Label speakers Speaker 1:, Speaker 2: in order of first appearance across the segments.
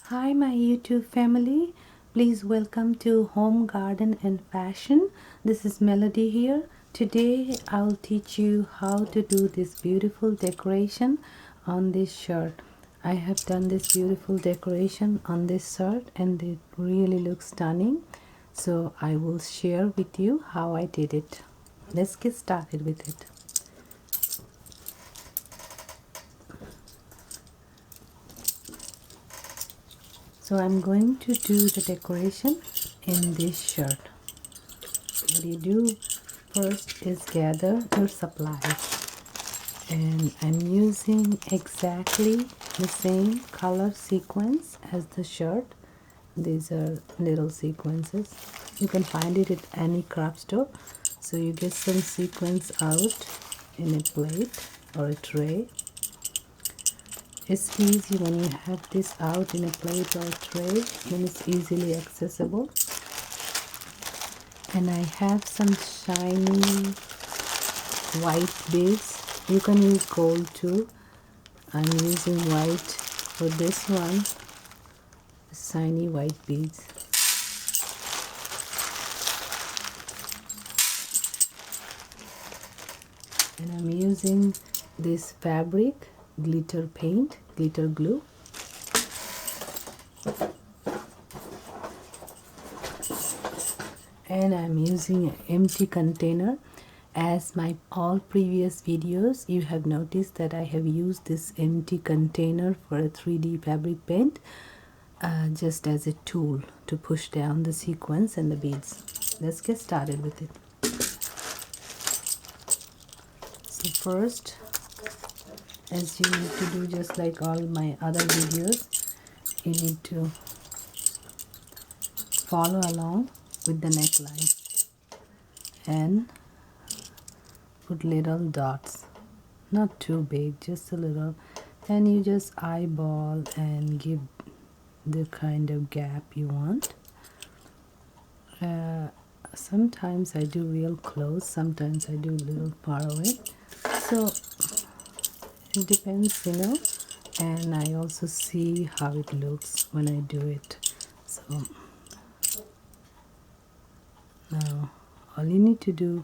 Speaker 1: Hi my YouTube family, please welcome to Home Garden and Fashion. This is Melody here. Today I'll teach you how to do this beautiful decoration on this shirt. I have done this beautiful decoration on this shirt and it really looks stunning. So I will share with you how I did it. Let's get started with it. So I'm going to do the decoration in this shirt. What you do first is gather your supplies, and I'm using exactly the same color sequence as the shirt. These are little sequences. You can find it at any craft store. So you get some sequence out in a plate or a tray. It's easy when you have this out in a plate or tray, when it's easily accessible. And I have some shiny white beads. You can use gold too. I'm using white for this one. Shiny white beads. And I'm using this fabric glitter paint, glitter glue. And I'm using an empty container. As my all previous videos, you have noticed that I have used this empty container for a 3D fabric paint just as a tool to push down the sequins and the beads. Let's get started with it. So first, as you need to do just like all my other videos, you need to follow along with the neckline and put little dots, not too big, just a little, and you just eyeball and give the kind of gap you want. Sometimes I do real close, sometimes I do a little far away, so it depends, and I also see how it looks when I do it. So now all you need to do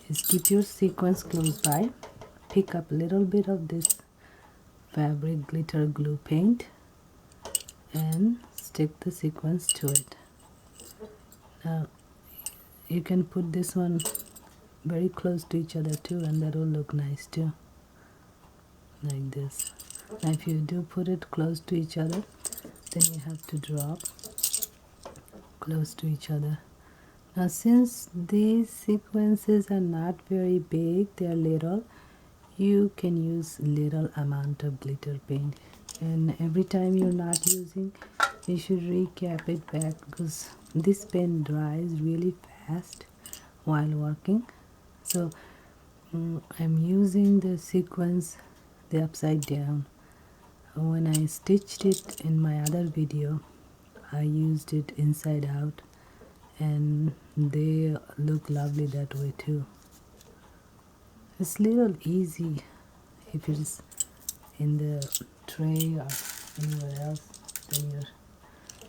Speaker 1: is keep your sequence close by, pick up a little bit of this fabric glitter glue paint and stick the sequence to it. Now you can put this one very close to each other too, and that will look nice too, like this. Now if you do put it close to each other, then you have to drop close to each other. Now since these sequences are not very big, they are little, you can use little amount of glitter paint, and every time you're not using, you should recap it back, because this paint dries really fast while working. So I'm using the sequence the upside down. When I stitched it in my other video, I used it inside out, and they look lovely that way too. It's little easy if it's in the tray or anywhere else than your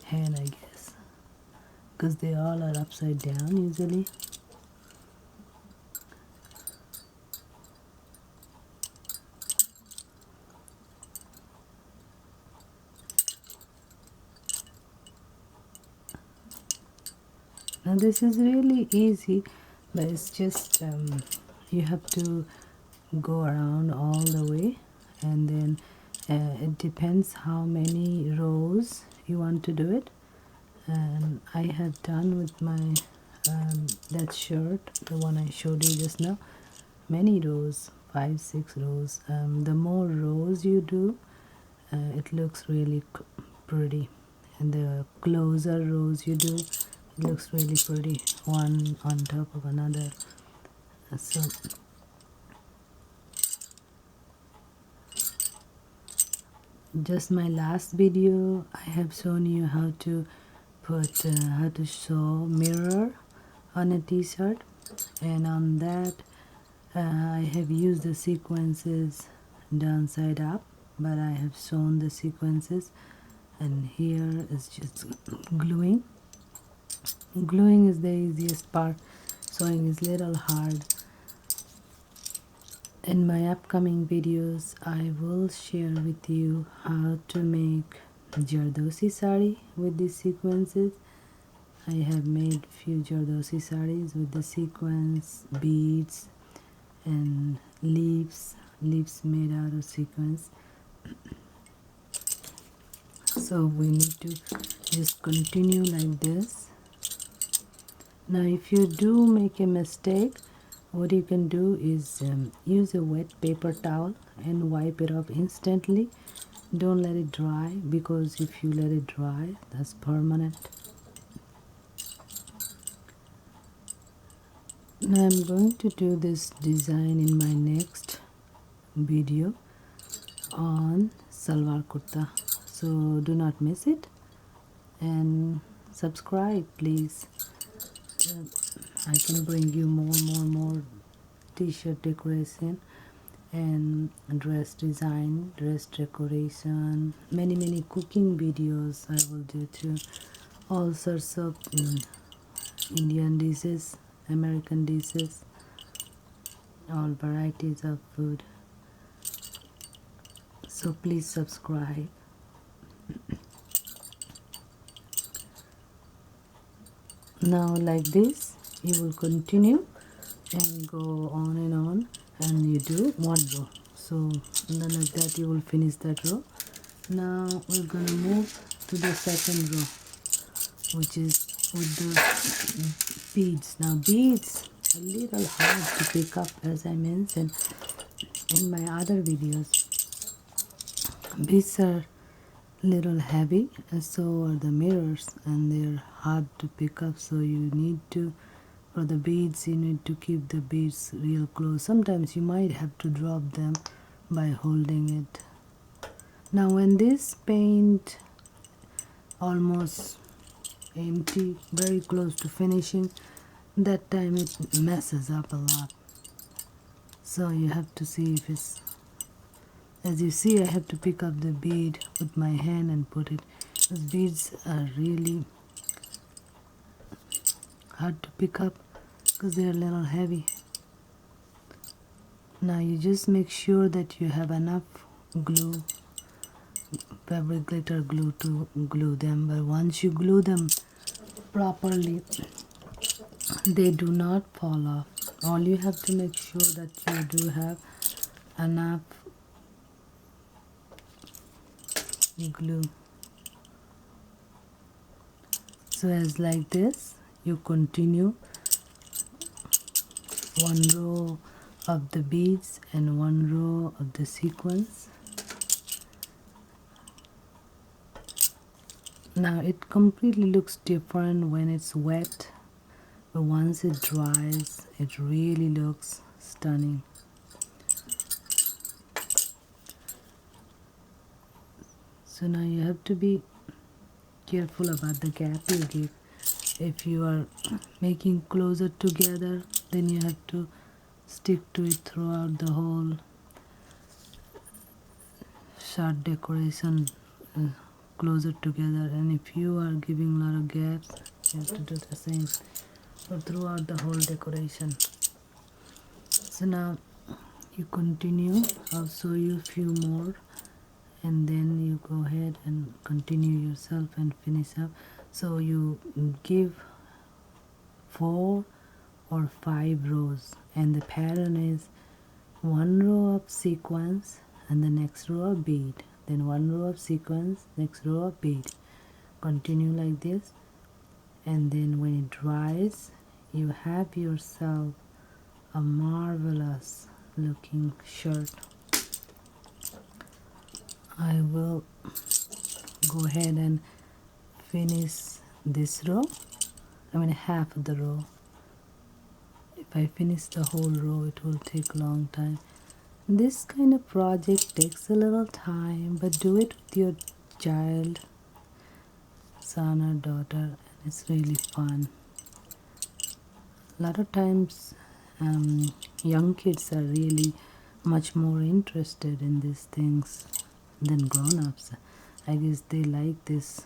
Speaker 1: hand, I guess, because they all are upside down usually. Now this is really easy, but it's just you have to go around all the way, and then it depends how many rows you want to do it. And I have done with my that shirt, the one I showed you just now, many rows, 5-6 rows. The more rows you do, it looks really pretty, and the closer rows you do, it looks really pretty, one on top of another. So just my last video, I have shown you how to put how to sew mirror on a t-shirt, and on that I have used the sequences downside up, but I have sewn the sequences and here is just gluing. Gluing is the easiest part, sewing is little hard. In my upcoming videos I will share with you how to make Jardosi sari with these sequences. I have made few Jardosi saris with the sequins, beads and leaves made out of sequins. So we need to just continue like this. Now if you do make a mistake, what you can do is use a wet paper towel and wipe it off instantly. Don't let it dry, because if you let it dry, that's permanent. Now I'm going to do this design in my next video on salwar kurta, so do not miss it and subscribe please. I can bring you more t-shirt decoration and dress design, dress decoration, many cooking videos I will do too. All sorts of Indian dishes, American dishes, all varieties of food. So please subscribe. Now like this you will continue and go on and you do one row. So then like that you will finish that row. Now we're gonna move to the second row, which is with the beads. Now beads are a little hard to pick up, as I mentioned in my other videos. Beads are little heavy, and so are the mirrors, and they're hard to pick up. So you need to, for the beads, you need to keep the beads real close. Sometimes you might have to drop them by holding it. Now when this paint almost empty, very close to finishing, that time it messes up a lot. So you have to see if it's, as you see, I have to pick up the bead with my hand and put it. Those beads are really hard to pick up because they're a little heavy. Now you just make sure that you have enough glue, fabric glitter glue, to glue them. But once you glue them properly, they do not fall off. All you have to make sure that you do have enough glue. So as like this you continue one row of the beads and one row of the sequins. Now it completely looks different when it's wet, but once it dries it really looks stunning. So now you have to be careful about the gap you give. If you are making closer together, then you have to stick to it throughout the whole shirt decoration, closer together. And if you are giving a lot of gaps, you have to do the same throughout the whole decoration. So now you continue. I'll show you a few more, and then you go ahead and continue yourself and finish up. So you give 4 or 5 rows, and the pattern is one row of sequins and the next row of bead, then one row of sequins, next row of bead. Continue like this, and then when it dries you have yourself a marvelous looking shirt. I will go ahead and finish this row, half of the row. If I finish the whole row it will take a long time. This kind of project takes a little time, but do it with your child, son or daughter, and it's really fun. A lot of times young kids are really much more interested in these things than grown-ups. I guess they like this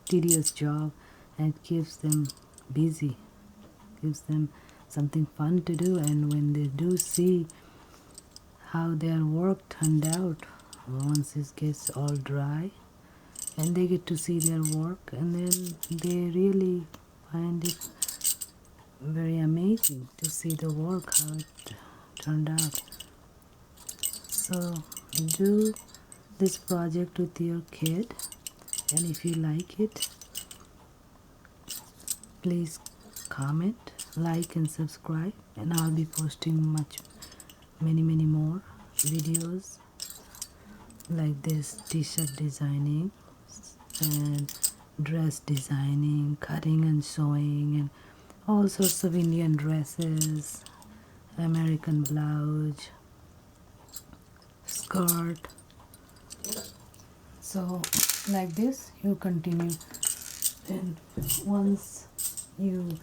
Speaker 1: tedious job, and it keeps them busy, gives them something fun to do. And when they do see how their work turned out once it gets all dry, and they get to see their work, and then they really find it very amazing to see the work, how it turned out. So do this project with your kid, and if you like it, please comment, like and subscribe, and I'll be posting many more videos like this: t-shirt designing and dress designing, cutting and sewing, and all sorts of Indian dresses, American blouse, skirt. So like this you continue, and once you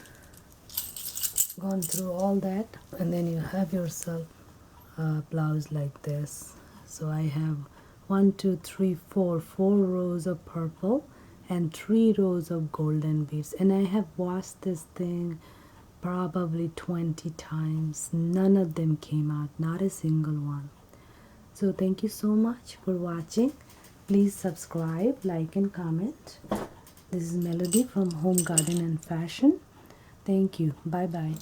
Speaker 1: gone through all that, and then you have yourself a blouse like this. So I have 4 rows of purple and 3 rows of golden beads, and I have washed this thing probably 20 times. None of them came out, not a single one. So thank you so much for watching. Please subscribe, like and comment. This is Melody from Home Garden and Fashion. Thank you. Bye bye.